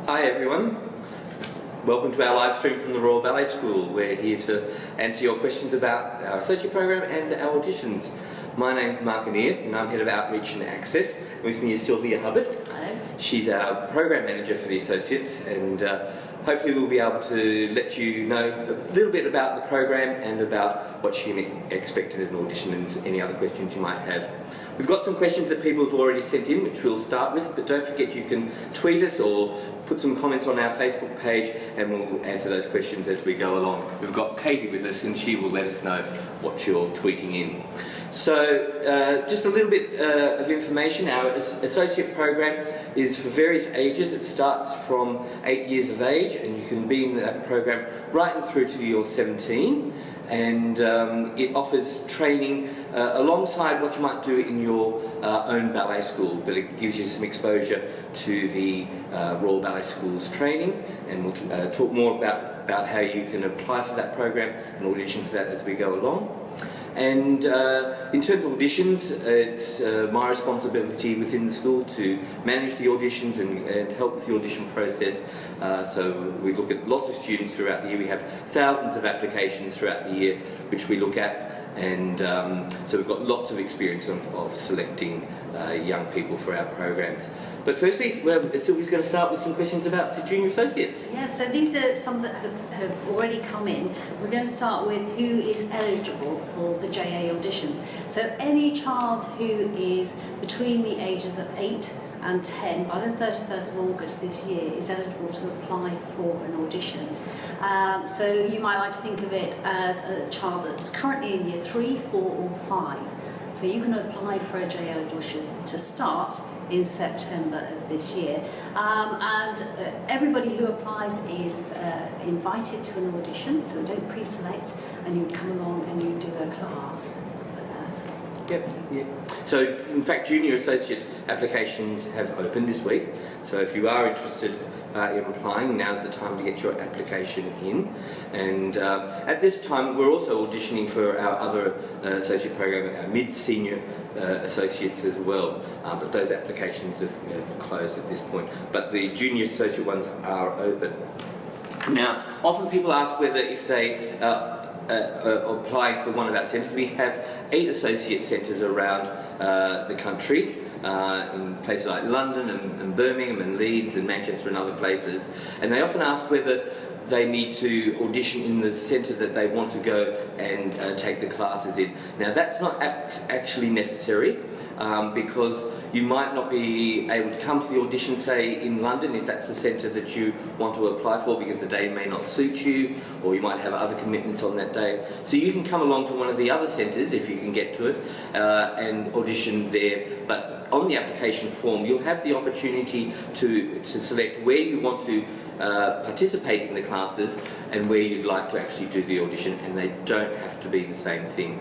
Hi everyone, welcome to our live stream from the Royal Ballet School. We're here to answer your questions about our associate program and our auditions. My name's Mark Anir and I'm Head of Outreach and Access. With me is Sylvia Hubbard. Hello. She's our Program Manager for the Associates, and hopefully we'll be able to let you know a little bit about the program and about what you can expect in an audition and any other questions you might have. We've got some questions that people have already sent in, which we'll start with, but don't forget you can tweet us or put some comments on our Facebook page and we'll answer those questions as we go along. We've got Katie with us and she will let us know what you're tweeting in. So, just a little bit of information. Our associate program is for various ages. It starts from 8 years of age and you can be in that program right through to you're 17. And it offers training alongside what you might do in your own ballet school, but it gives you some exposure to the Royal Ballet School's training, and we'll talk more about how you can apply for that program and audition for that as we go along. And in terms of auditions, it's my responsibility within the school to manage the auditions and help with the audition process. So we look at lots of students throughout the year. We have thousands of applications throughout the year which we look at, and so we've got lots of experience of selecting young people for our programs. But firstly, Sylvia's going to start with some questions about the junior associates. Yeah, so these are some that have already come in. We're going to start with who is eligible for the JA auditions. So any child who is between the ages of 8 and 10 by the 31st of August this year is eligible to apply for an audition. So you might like to think of it as a child that's currently in year 3, 4 or 5. So you can apply for a JA audition to start in September of this year. And everybody who applies is invited to an audition, so we don't pre-select, and you come along and you do a class. Yep. So, in fact, junior associate applications have opened this week. So if you are interested in applying, now's the time to get your application in. And at this time, we're also auditioning for our other associate program, our mid-senior associates as well. But those applications have closed at this point. But the junior associate ones are open. Now, often people ask whether if they applying for one of our centres. We have 8 associate centres around the country, in places like London and Birmingham and Leeds and Manchester and other places, and they often ask whether they need to audition in the centre that they want to go and take the classes in. Now that's not actually necessary, because you might not be able to come to the audition, say, in London, if that's the centre that you want to apply for, because the day may not suit you, or you might have other commitments on that day. So you can come along to one of the other centres, if you can get to it, and audition there. But on the application form, you'll have the opportunity to select where you want to participate in the classes and where you'd like to actually do the audition, and they don't have to be the same thing.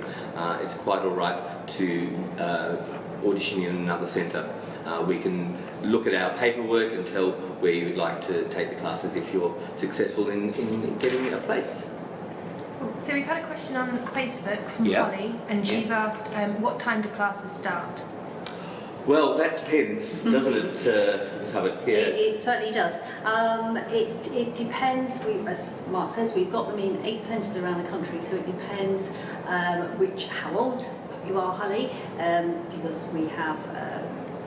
It's quite all right to audition in another centre. We can look at our paperwork and tell where you would like to take the classes if you're successful in getting a place. So we've had a question on Facebook from Holly, and she's asked, what time do classes start? Well, that depends, doesn't it, Ms. Hubbard? Yeah. It certainly does. It depends. As Mark says, we've got them in 8 centres around the country, so it depends how old you are, Holly, because we have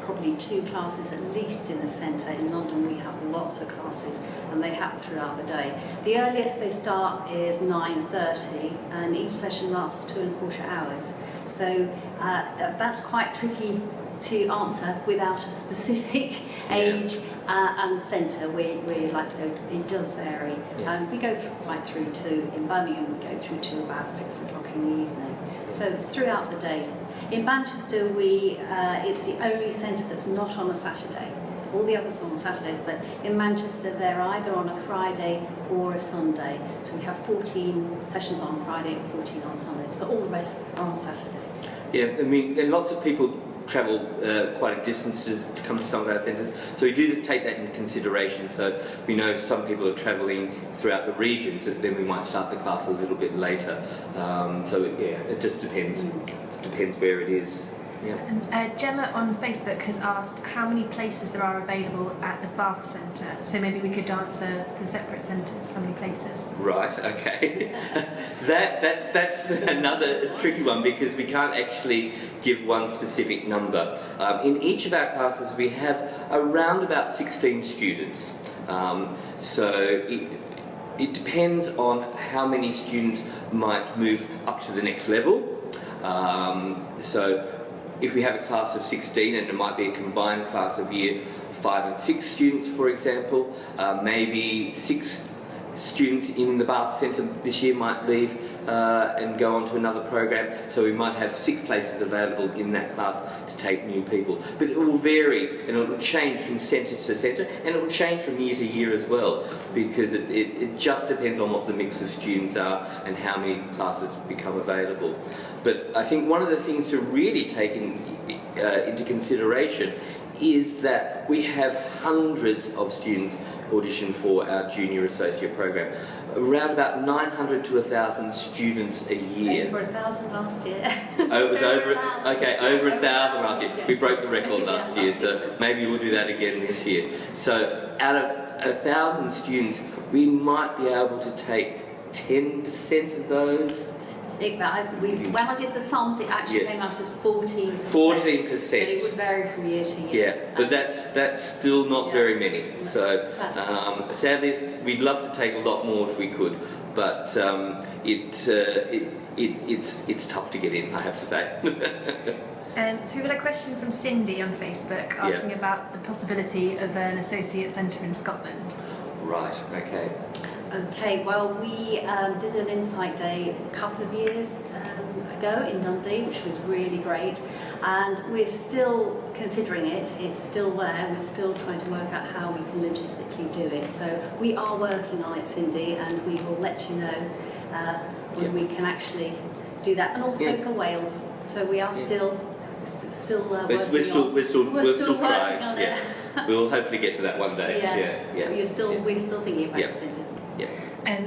probably 2 classes at least in the centre. In London we have lots of classes and they happen throughout the day. The earliest they start is 9:30 and each session lasts 2¼ hours. So that's quite tricky to answer without a specific age and centre where you like to go. It does vary. We go right through to, in Birmingham, we go through to about 6 o'clock in the evening. So it's throughout the day. In Manchester, it's the only centre that's not on a Saturday. All the others are on Saturdays, but in Manchester they're either on a Friday or a Sunday. So we have 14 sessions on Friday and 14 on Sundays, but all the rest are on Saturdays. Yeah, I mean, and lots of people travel quite a distance to come to some of our centres, so we do take that into consideration. So we know if some people are travelling throughout the regions, then we might start the class a little bit later. So it just depends. Depends where it is. And Gemma on Facebook has asked how many places there are available at the Bath Centre. So maybe we could answer the separate centres, how many places? Right, okay. That's another tricky one because we can't actually give one specific number. In each of our classes we have around about 16 students. So it depends on how many students might move up to the next level. So if we have a class of 16 and it might be a combined class of year 5 and 6 students, for example, maybe 6 students in the Bath Centre this year might leave and go on to another program, so we might have 6 places available in that class to take new people. But it will vary and it will change from centre to centre, and it will change from year to year as well, because it just depends on what the mix of students are and how many classes become available. But I think one of the things to really take into consideration is that we have hundreds of students audition for our junior associate program. Around about 900 to 1,000 students a year. Over 1,000 last year. Oh, it was over 1,000. Okay, over 1,000 last year. Yeah. We broke the record last year, so maybe we'll do that again this year. So out of 1,000 students, we might be able to take 10% of those. When I did the sums, it actually came out as 14%. 14%. But it would vary from year to year. Yeah, but that's still not very many. So sadly, we'd love to take a lot more if we could, but it's tough to get in, I have to say. So we've had a question from Cindy on Facebook asking about the possibility of an associate centre in Scotland. Right, okay. Okay, well, we did an Insight Day a couple of years ago in Dundee, which was really great, and we're still considering it. It's still there. We're still trying to work out how we can logistically do it. So we are working on it, Cindy, and we will let you know when we can actually do that. And also for Wales. So we are still working on it. We're still trying. On it. We'll hopefully get to that one day. Yes. We're still thinking about it, Cindy.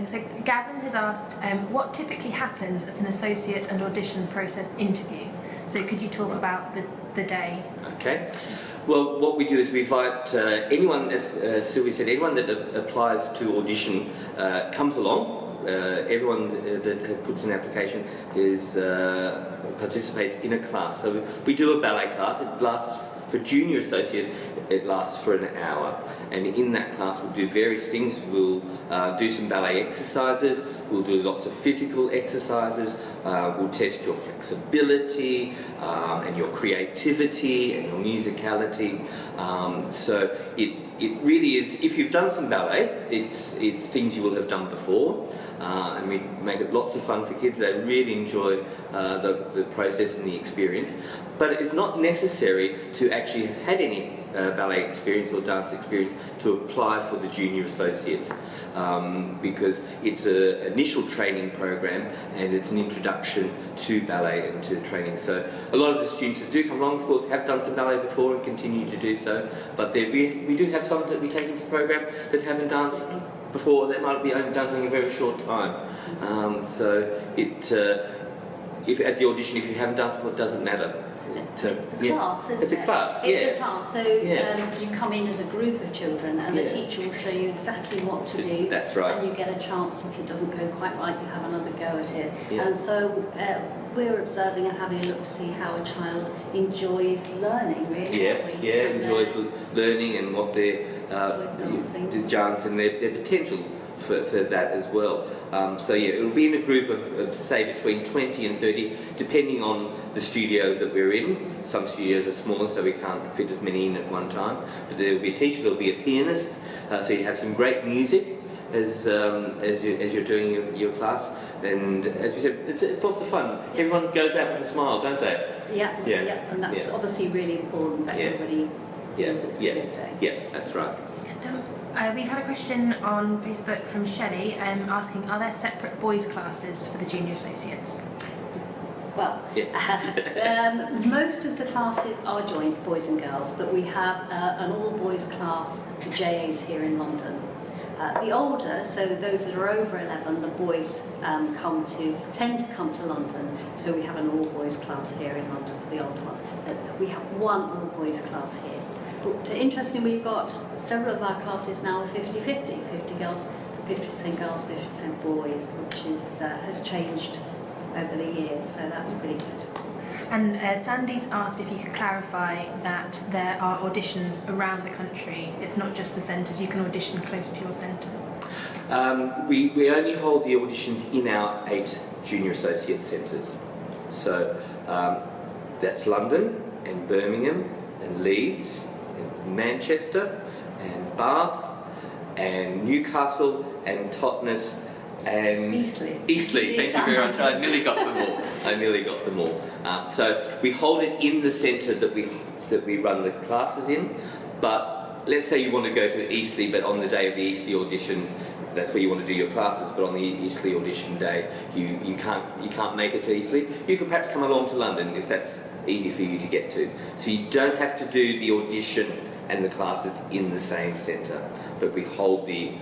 So Gavin has asked, what typically happens at an associate and audition process interview? So could you talk about the day? Okay. Well, what we do is we invite anyone, as Sylvia said, anyone that applies to audition comes along. Everyone that puts an application participates in a class. So we do a ballet class. It lasts for junior associate. It lasts for an hour, and in that class we'll do various things. We'll do some ballet exercises, we'll do lots of physical exercises, we'll test your flexibility and your creativity and your musicality. So it really is, if you've done some ballet, it's things you will have done before, and we make it lots of fun for kids. They really enjoy the process and the experience. But it's not necessary to actually have had any ballet experience or dance experience to apply for the junior associates, because it's an initial training program and it's an introduction to ballet and to training. So a lot of the students that do come along, of course, have done some ballet before and continue to do so, but we do have some that we take into the program that haven't danced before, that might be only done something a very short time. So if at the audition, if you haven't done it before, it doesn't matter. It's a class, isn't it? It's a class, It's a class, so you come in as a group of children and the teacher will show you exactly what to do. That's right. And you get a chance, if it doesn't go quite right, you have another go at it. Yeah. And so we're observing and having a look to see how a child enjoys learning, really, aren't we? Enjoys learning and what their chance and their potential for that as well. So it will be in a group of say between 20 and 30, depending on the studio that we're in. Some studios are smaller, so we can't fit as many in at one time. But there will be a teacher, there will be a pianist, so you have some great music as you're doing your class. And as we said, it's lots of fun. Everyone goes out with a smile, don't they? Yeah. And that's obviously really important that everybody feels it's a good day. Yeah, that's right. We've had a question on Facebook from Shelley asking, are there separate boys' classes for the junior associates? Well, most of the classes are joint, boys and girls, but we have an all-boys class for JAs here in London. The older, so those that are over 11, the boys tend to come to London. So we have an all-boys class here in London for the older ones. We have one all-boys class here. But interestingly, we've got several of our classes now are 50-50, 50 girls, 50% girls, 50% boys, which has changed over the years, so that's pretty good. And Sandy's asked if you could clarify that there are auditions around the country. It's not just the centres, you can audition close to your centre. We only hold the auditions in our 8 junior associate centres. So that's London and Birmingham and Leeds and Manchester and Bath and Newcastle and Totnes and Eastleigh. Thank you very much. I nearly got them all. So we hold it in the centre that we run the classes in. But let's say you want to go to Eastleigh, but on the day of the Eastleigh auditions, that's where you want to do your classes. But on the Eastleigh audition day, you can't make it to Eastleigh. You can perhaps come along to London if that's easy for you to get to. So you don't have to do the audition and the classes in the same centre, but we hold the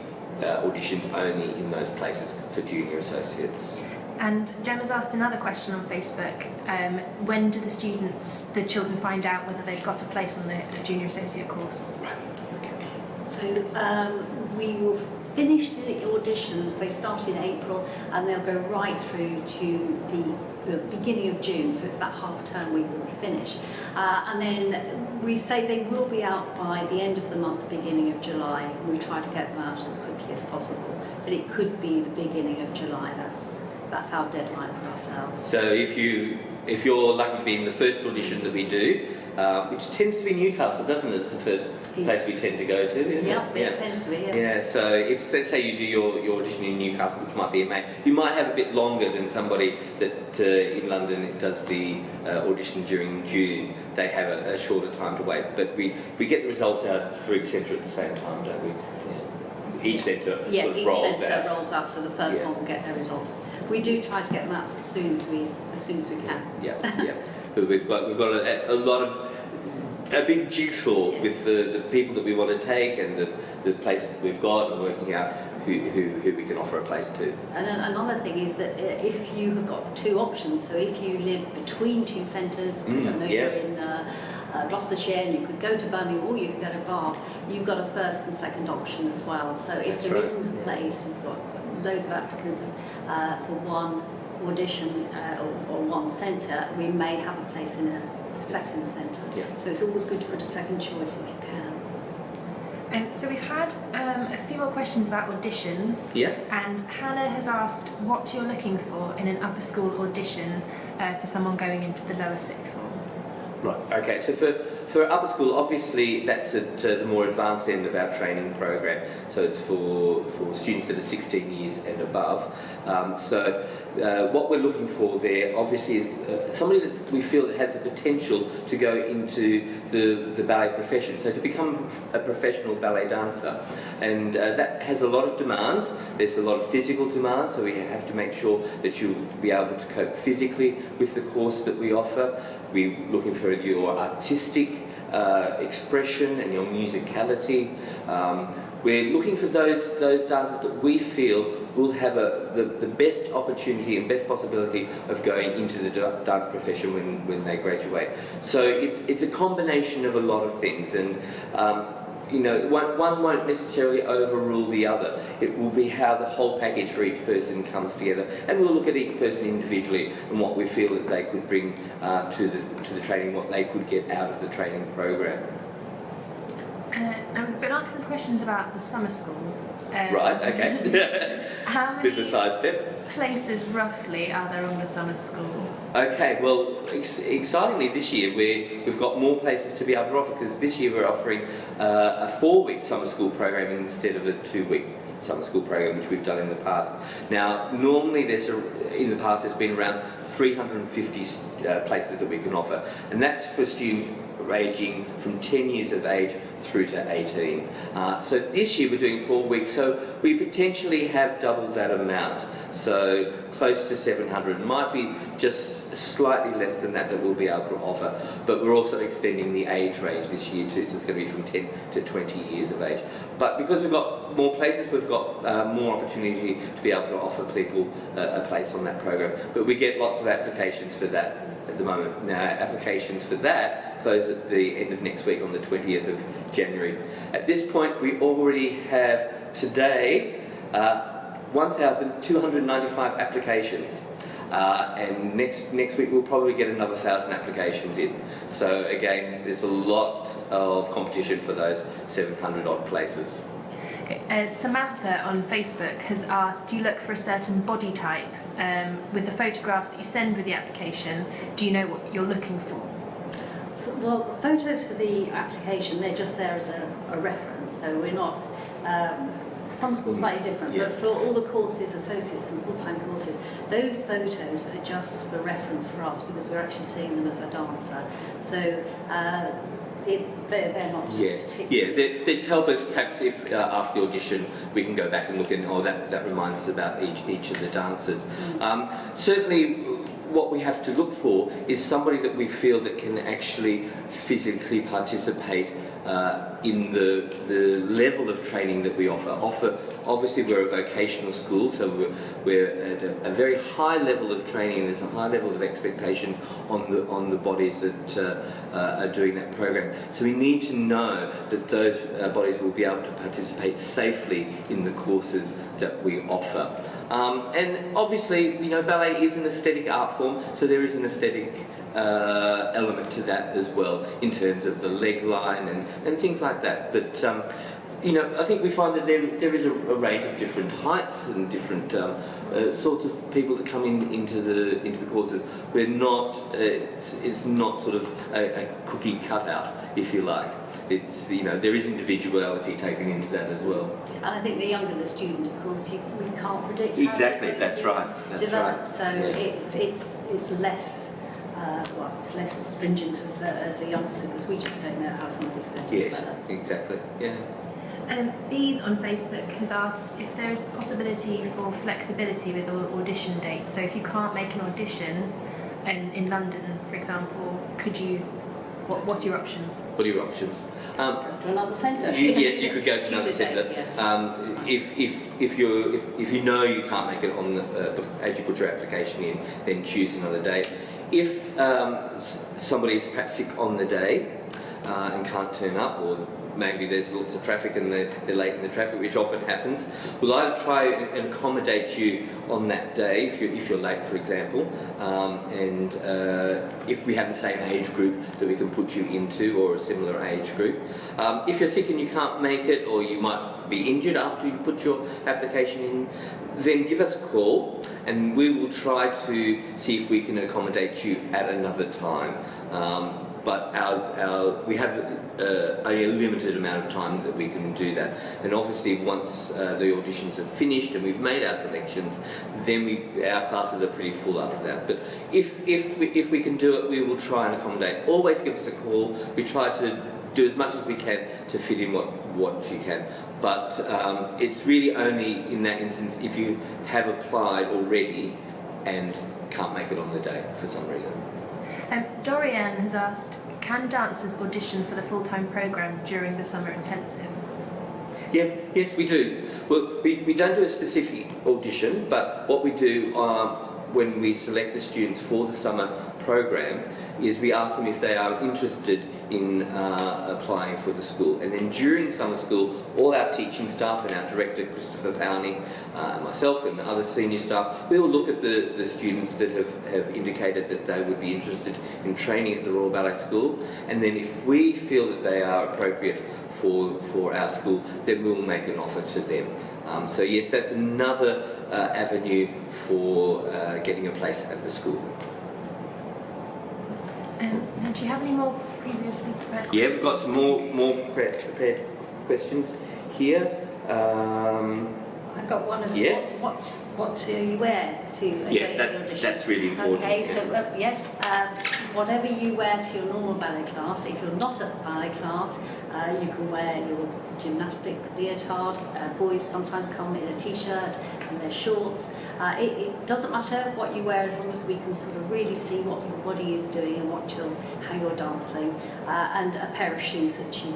auditions only in those places for junior associates. And Gemma's asked another question on Facebook. When do the children find out whether they've got a place on the junior associate course? Right. Okay. So we will finish the auditions. They start in April and they'll go right through to the beginning of June, so it's that half term week that we finish. And then we say they will be out by the end of the month, beginning of July. We try to get them out as quickly as possible, but it could be the beginning of July. That's our deadline for ourselves. So if you're lucky to be in the first audition that we do, which tends to be Newcastle, doesn't it? It's the first place we tend to go to, isn't it? It tends to be, yes. Yeah, so if, let's say you do your audition in Newcastle, which might be in May, you might have a bit longer than somebody that in London does the audition during June. They have a shorter time to wait, but we get the result out for each centre at the same time, don't we? Yeah. Each centre rolls out, so the first one will get their results. We do try to get them out as soon as we can. Yeah. But we've got a lot of a big jigsaw with the people that we want to take and the places that we've got, and working out who we can offer a place to. And another thing is that if you have got 2 options, so if you live between 2 centres, I don't know, you're in Gloucestershire and you could go to Birmingham or you could go to Bath, you've got a first and second option as well. So if there isn't a place, you've got loads of applicants for one audition or one centre, we may have a place in a second centre. So it's always good to put a second choice if you can. So we've had a few more questions about auditions. And Hannah has asked what you're looking for in an upper school audition for someone going into the lower sixth form. Right, okay, so for upper school, obviously that's at the more advanced end of our training program, so it's for students that are 16 years and above. What we're looking for there obviously is somebody that we feel that has the potential to go into the ballet profession, so to become a professional ballet dancer. And that has a lot of demands. There's a lot of physical demands, so we have to make sure that you'll be able to cope physically with the course that we offer. We're looking for your artistic expression and your musicality. We're looking for those dancers that we feel will have the best opportunity and best possibility of going into the dance profession when they graduate. So it's a combination of a lot of things, and one won't necessarily overrule the other. It will be how the whole package for each person comes together, and we'll look at each person individually and what we feel that they could bring to the training, what they could get out of the training program. Now we've been asking questions about the summer school. Right, okay. How Bit of a many sidestep. places roughly are there on the summer school? Okay, well, excitingly this year we've got more places to be able to offer, because this year we're offering a 4-week summer school program instead of a 2-week summer school program, which we've done in the past. Now, normally in the past there's been around 350 places that we can offer, and that's for students ranging from 10 years of age through to 18. So this year we're doing 4 weeks, so we potentially have doubled that amount. So close to 700. It might be just slightly less than that we'll be able to offer, but we're also extending the age range this year too, so it's going to be from 10 to 20 years of age. But because we've got more places, we've got more opportunity to be able to offer people a place on that program. But we get lots of applications for that at the moment. Now, applications for that close at the end of next week on the 20th of January. At this point, we already have today 1,295 applications. And next week we'll probably get another 1,000 applications in. So again, there's a lot of competition for those 700 odd places. Okay. Samantha on Facebook has asked, do you look for a certain body type? With the photographs that you send with the application, do you know what you're looking for? Well, the photos for the application, they're just there as a reference, so we're not... some schools slightly different, but for all the courses, associates and full-time courses, those photos are just for reference for us because we're actually seeing them as a dancer. So they're not particularly... They'd help us perhaps if after the audition we can go back and look and that reminds us about each of the dancers. Certainly what we have to look for is somebody that we feel that can actually physically participate in the level of training that we offer. Obviously we're a vocational school, so we're at a very high level of training. There's a high level of expectation on the bodies that are doing that program. So we need to know that those bodies will be able to participate safely in the courses that we offer. And obviously, you know, ballet is an aesthetic art form, so there is an aesthetic element to that as well, in terms of the leg line and things like that. But you know, I think we find that there is a range of different heights and different sorts of people that come into the courses. We're not it's not sort of a cookie cutout, if you like. It's, you know, there is individuality taken into that as well. And I think the younger the student, of course, we can't predict exactly. how That's right. That's develop. right. So it's less it's less stringent as a youngster because we just don't know how somebody's going to develop. Yes, exactly. Yeah. Bees on Facebook has asked if there is a possibility for flexibility with audition dates. So if you can't make an audition in London, for example, could you? What are your options? What are your options? Go to another centre. Yes, you could go to another centre. Yes. If you know you can't make it on as you put your application in, then choose another day. If somebody is perhaps sick on the day and can't turn up, or maybe there's lots of traffic and they're late in the traffic, which often happens, we'll either try and accommodate you on that day if you're late, for example, and if we have the same age group that we can put you into, or a similar age group. If you're sick and you can't make it, or you might be injured after you put your application in, then give us a call and we will try to see if we can accommodate you at another time. But we have only a limited amount of time that we can do that. And obviously once the auditions are finished and we've made our selections, then our classes are pretty full after that. But if we can do it, we will try and accommodate. Always give us a call. We try to do as much as we can to fit in what you can. But it's really only in that instance if you have applied already and can't make it on the day for some reason. Dorian has asked, can dancers audition for the full-time programme during the summer intensive? Yes, we do. Well, we don't do a specific audition, but what we do when we select the students for the summer programme is we ask them if they are interested in applying for the school. And then during summer school, all our teaching staff and our director, Christopher Powney, myself and the other senior staff, we will look at the students that have indicated that they would be interested in training at the Royal Ballet School. And then if we feel that they are appropriate for our school, then we'll make an offer to them. So yes, that's another avenue for getting a place at the school. And do you have any more previously prepared? Yeah, we've got some more prepared questions here. I've got one as yeah. What what do you wear to a JA audition? That's really important. Okay, so yes, whatever you wear to your normal ballet class. If you're not at the ballet class, you can wear your gymnastic leotard. Boys sometimes come in a t-shirt and their shorts. It doesn't matter what you wear as long as we can sort of really see what your body is doing and how you're dancing, and a pair of shoes that you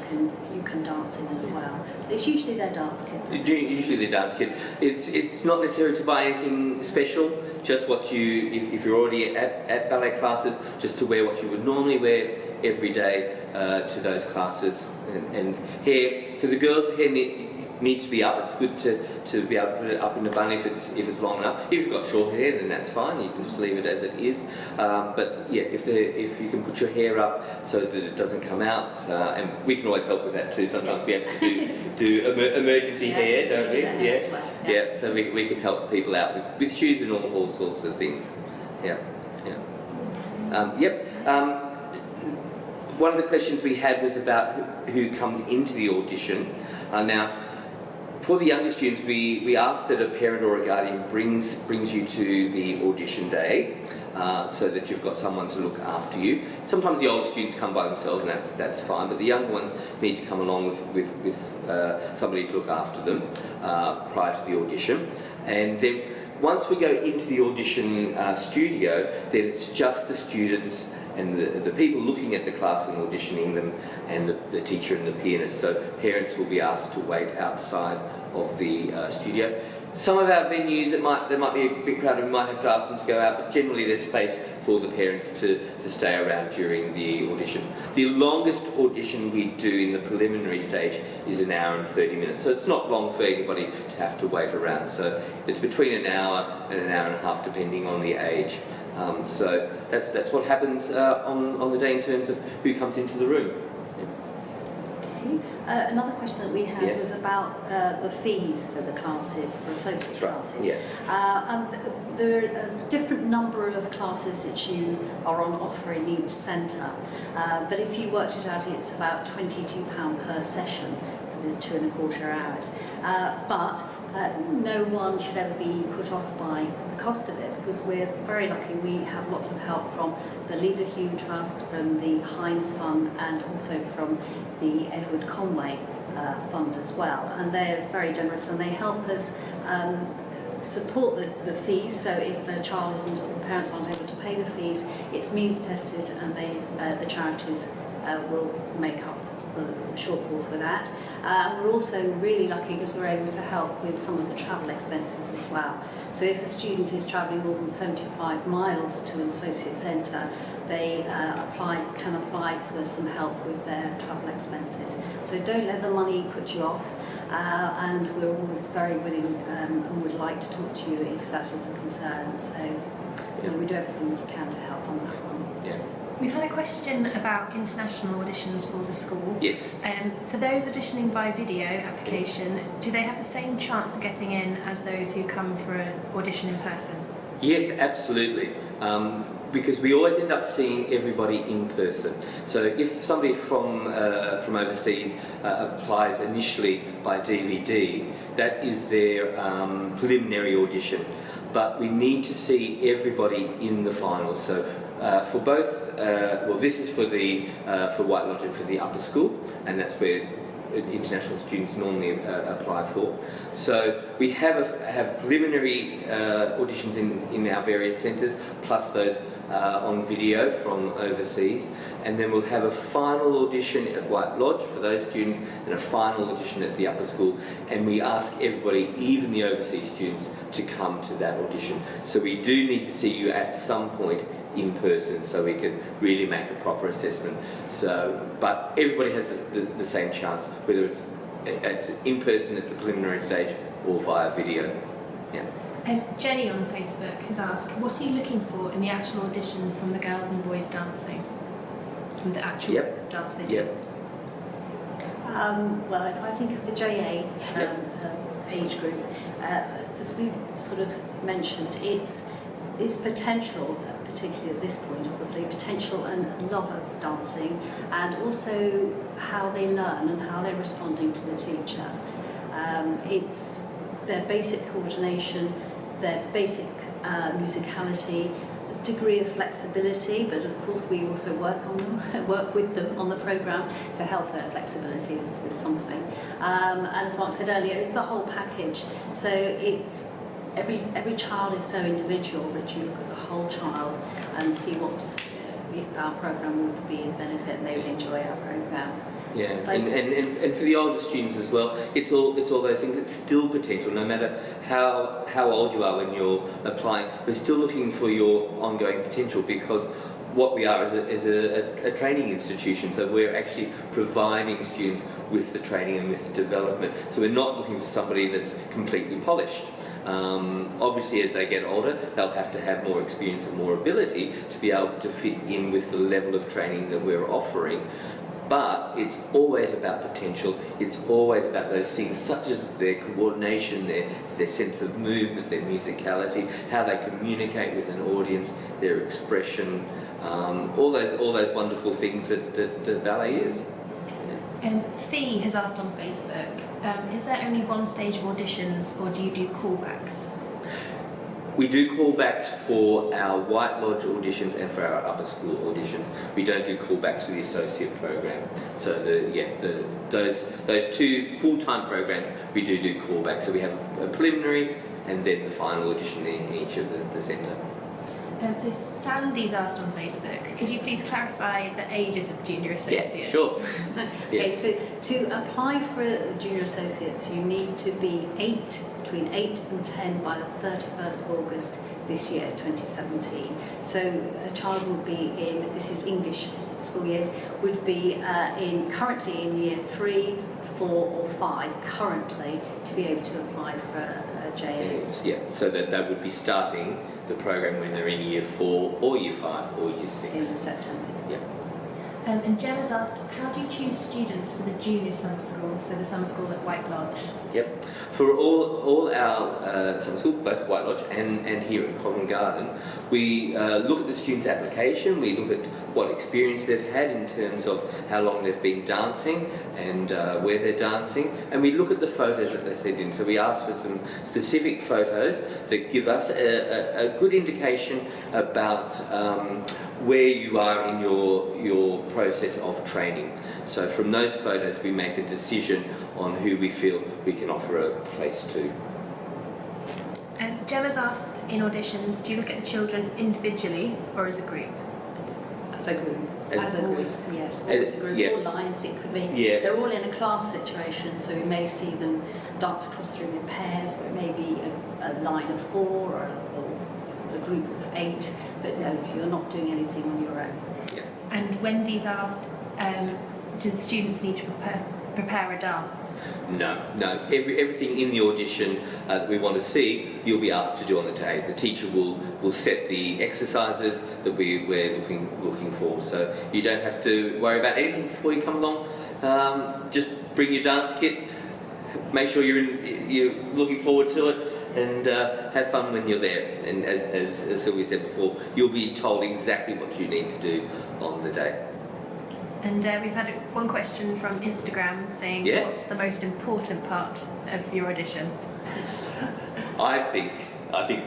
can dance in as well. But it's usually their dance kit. Usually the dance kit. It's not necessary to buy anything special. Just what you, if you're already at ballet classes, just to wear what you would normally wear every day to those classes. And hair for the girls, hair needs to be up. It's good to be able to put it up in the bun if it's long enough. If you've got short hair, then that's fine. You can just leave it as it is. But yeah, if you can put your hair up so that it doesn't come out, and we can always help with that too. Sometimes we have to do emergency hair, don't we? Yeah. So we can help people out with shoes and all sorts of things. Yeah. One of the questions we had was about who comes into the audition. Now, for the younger students, we ask that a parent or a guardian brings you to the audition day, so that you've got someone to look after you. Sometimes the older students come by themselves, and that's fine, but the younger ones need to come along with somebody to look after them prior to the audition. And then once we go into the audition studio, then it's just the students and the people looking at the class and auditioning them, and the teacher and the pianist. So parents will be asked to wait outside of the studio. Some of our venues, there might be a bit crowded, we might have to ask them to go out, but generally there's space for the parents to stay around during the audition. The longest audition we do in the preliminary stage is 1 hour and 30 minutes, so it's not long for anybody to have to wait around. So it's between 1 hour and 1 hour and a half, depending on the age. So that's what happens on the day in terms of who comes into the room. Okay. Another question that we had was about the fees for the classes, for associate classes. Yeah. And there are a different number of classes that you are on offer in each centre. But if you worked it out, it's about £22 per session for the 2¼ hours. But no one should ever be put off by the cost of it, because we're very lucky. We have lots of help from the Lever Hume Trust, from the Heinz Fund, and also from the Edward Conway Fund as well. And they're very generous, and they help us support the fees. So if a child isn't, or the parents aren't able to pay the fees, it's means tested, and the charities will make up the shortfall for that. We're also really lucky because we're able to help with some of the travel expenses as well. So if a student is travelling more than 75 miles to an associate centre, they can apply for some help with their travel expenses. So don't let the money put you off, and we're always very willing and would like to talk to you if that is a concern. So we do everything we can to help on that one. Yeah. We've had a question about international auditions for the school. Yes. For those auditioning by video application, do they have the same chance of getting in as those who come for an audition in person? Yes, absolutely. Because we always end up seeing everybody in person. So if somebody from overseas applies initially by DVD, that is their preliminary audition. But we need to see everybody in the final. So for both, this is for White Lodge and for the upper school, and that's where international students normally apply for. So we have preliminary auditions in our various centres, plus those on video from overseas, and then we'll have a final audition at White Lodge for those students, and a final audition at the upper school, and we ask everybody, even the overseas students, to come to that audition. So we do need to see you at some point in person, so we can really make a proper assessment. So, but everybody has the same chance, whether it's in person at the preliminary stage or via video. Yeah. Jenny on Facebook has asked, what are you looking for in the actual audition from the girls and boys dancing? From the actual dance they do? Well, if I think of the JA age group, as we've sort of mentioned, it's potential, particularly at this point, obviously, potential and love of dancing, and also how they learn and how they're responding to the teacher. It's their basic coordination, their basic musicality, degree of flexibility, but of course we also work with them on the programme to help their flexibility with something. And as Mark said earlier, it's the whole package. So it's every child is so individual that you look at the whole child and see what if our programme would be of benefit and they would enjoy our programme. Yeah, and for the older students as well, it's all those things. It's still potential, no matter how old you are when you're applying. We're still looking for your ongoing potential, because what we are is a training institution. So we're actually providing students with the training and with the development. So we're not looking for somebody that's completely polished. Obviously, as they get older, they'll have to have more experience and more ability to be able to fit in with the level of training that we're offering. But it's always about potential. It's always about those things such as their coordination, their sense of movement, their musicality, how they communicate with an audience, their expression, all those wonderful things that ballet is. Fee has asked on Facebook, is there only one stage of auditions, or do you do callbacks? We do callbacks for our White Lodge auditions and for our upper school auditions. We don't do callbacks for the associate program. So those two full-time programs, we do callbacks. So we have a preliminary and then the final audition in each of the centre. So Sandy's asked on Facebook, could you please clarify the ages of junior associates? Yeah, sure. Okay, so to apply for junior associates, you need to be between 8 and 10 by the 31st of August this year, 2017. So a child would be in, this is English school years, would be currently in year 3, 4 or 5 currently to be able to apply for a JS. Yeah, so that they would be starting the program when they're in year 4 or year 5 or year 6. In September. Yeah. And Jem has asked, how do you choose students for the junior summer school, so the summer school at White Lodge? Yep. For all our summer school, both White Lodge and here at Covent Garden, we look at the student's application, we look at what experience they've had in terms of how long they've been dancing and where they're dancing, and we look at the photos that they send in. So we ask for some specific photos that give us a good indication about where you are in your process of training. So from those photos we make a decision on who we feel we can offer a place to. Jem has asked, in auditions, do you look at the children individually or as a group? As a group. As a group, yes. Or as a group, yeah. or lines, it could be. Yeah. They're all in a class situation, so we may see them dance across the room in pairs, or it may be a line of 4 or a group of 8, but no, you're not doing anything on your own. Yeah. And Wendy's asked, do the students need to prepare a dance? No. Everything in the audition that we want to see, you'll be asked to do on the day. The teacher will set the exercises that we're looking for. So you don't have to worry about anything before you come along. Just bring your dance kit. Make sure you're looking forward to it, and have fun when you're there. And as Sylvia said before, you'll be told exactly what you need to do on the day. And we've had one question from Instagram saying, what's the most important part of your audition? I think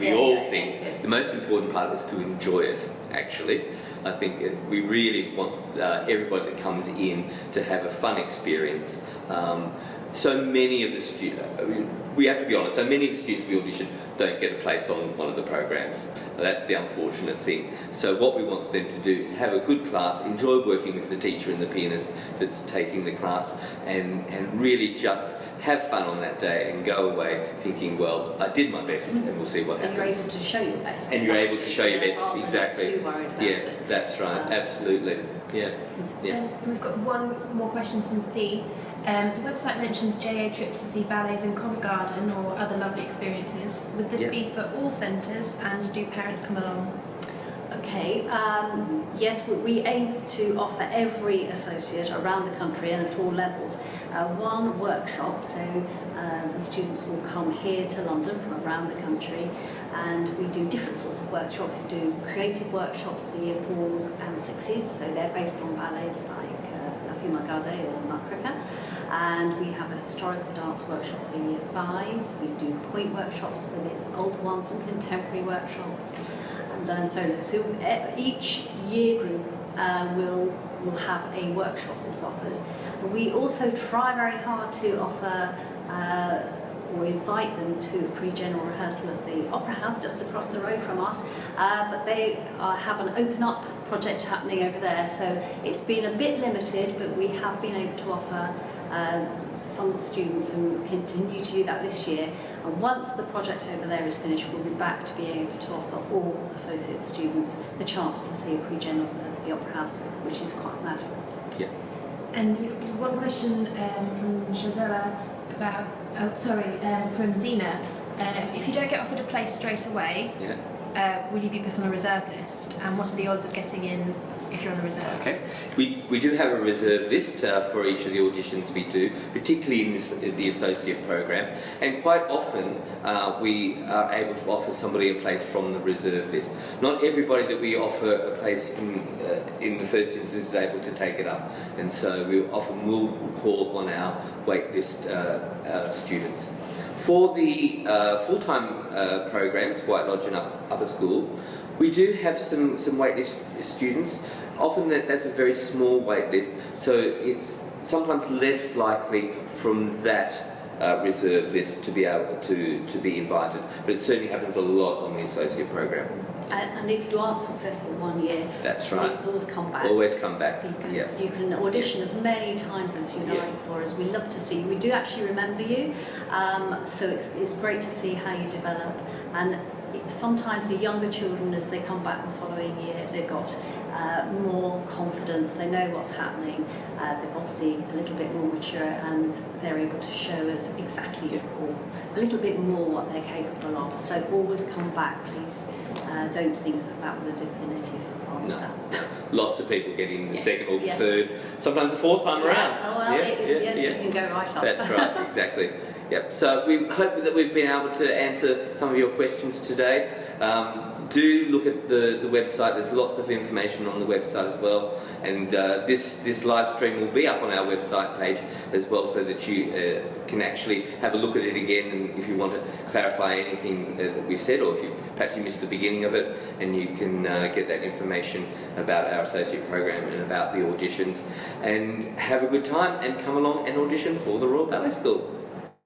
we all think the most important part is to enjoy it, actually. I think we really want everybody that comes in to have a fun experience. So many of the students, we have to be honest, so many of the students we audition don't get a place on one of the programs. That's the unfortunate thing. So what we want them to do is have a good class, enjoy working with the teacher and the pianist that's taking the class, and really just have fun on that day and go away thinking, well, I did my best, and we'll see what happens. And you're able to show your best. And you're able to show your best, exactly. Too worried about yeah, it. that's right, absolutely. Yeah. We've got one more question from Fee. The website mentions JA trips to see ballets in Covent Garden or other lovely experiences. Would this be for all centres, and do parents come along? Okay, yes, we aim to offer every associate around the country and at all levels one workshop, so the students will come here to London from around the country, and we do different sorts of workshops. We do creative workshops for year 4s and 6s, so they're based on ballets like La Fille Magade or Nutcracker. and we have a historical dance workshop for year 5s. We do point workshops for the older ones and contemporary workshops, and learn solo. So each year group will have a workshop that's offered. We also try very hard to offer or invite them to a pre-general rehearsal at the Opera House just across the road from us, but they have an Open Up project happening over there, so it's been a bit limited, but we have been able to offer some students, and we'll continue to do that this year. And once the project over there is finished, we'll be back to being able to offer all associate students the chance to see a pre-general at the Opera House, which is quite magical. Yeah. And one question from Shazella about, from Zena. If you don't get offered a place straight away, will you be put on a reserve list? And what are the odds of getting in if you're on the reserves? Okay. We do have a reserve list for each of the auditions we do, particularly in the associate program, and quite often we are able to offer somebody a place from the reserve list. Not everybody that we offer a place in the first instance is able to take it up, and so we often will call on our wait list students. For the full-time programs, White Lodge and Upper School, we do have some waitlist students. Often that's a very small waitlist, so it's sometimes less likely from that reserve list to be able to be invited. But it certainly happens a lot on the associate program. And if you aren't successful one year, that's right. It's always come back. Always come back. Because you can audition as many times as you like for us. We love to see. We do actually remember you, so it's great to see how you develop. And sometimes the younger children, as they come back the following year, they've got more confidence, they know what's happening, they're obviously a little bit more mature, and they're able to show us exactly or a little bit more what they're capable of. So always come back, please. Don't think that was a definitive answer. No. Lots of people getting the second or third, sometimes the fourth time around. Oh well, it can go right up. That's right, exactly. Yep. So we hope that we've been able to answer some of your questions today. Do look at the website. There's lots of information on the website as well, and this live stream will be up on our website page as well, so that you can actually have a look at it again, and if you want to clarify anything that we've said, or if perhaps you missed the beginning of it, and you can get that information about our associate program and about the auditions, and have a good time and come along and audition for the Royal Ballet School.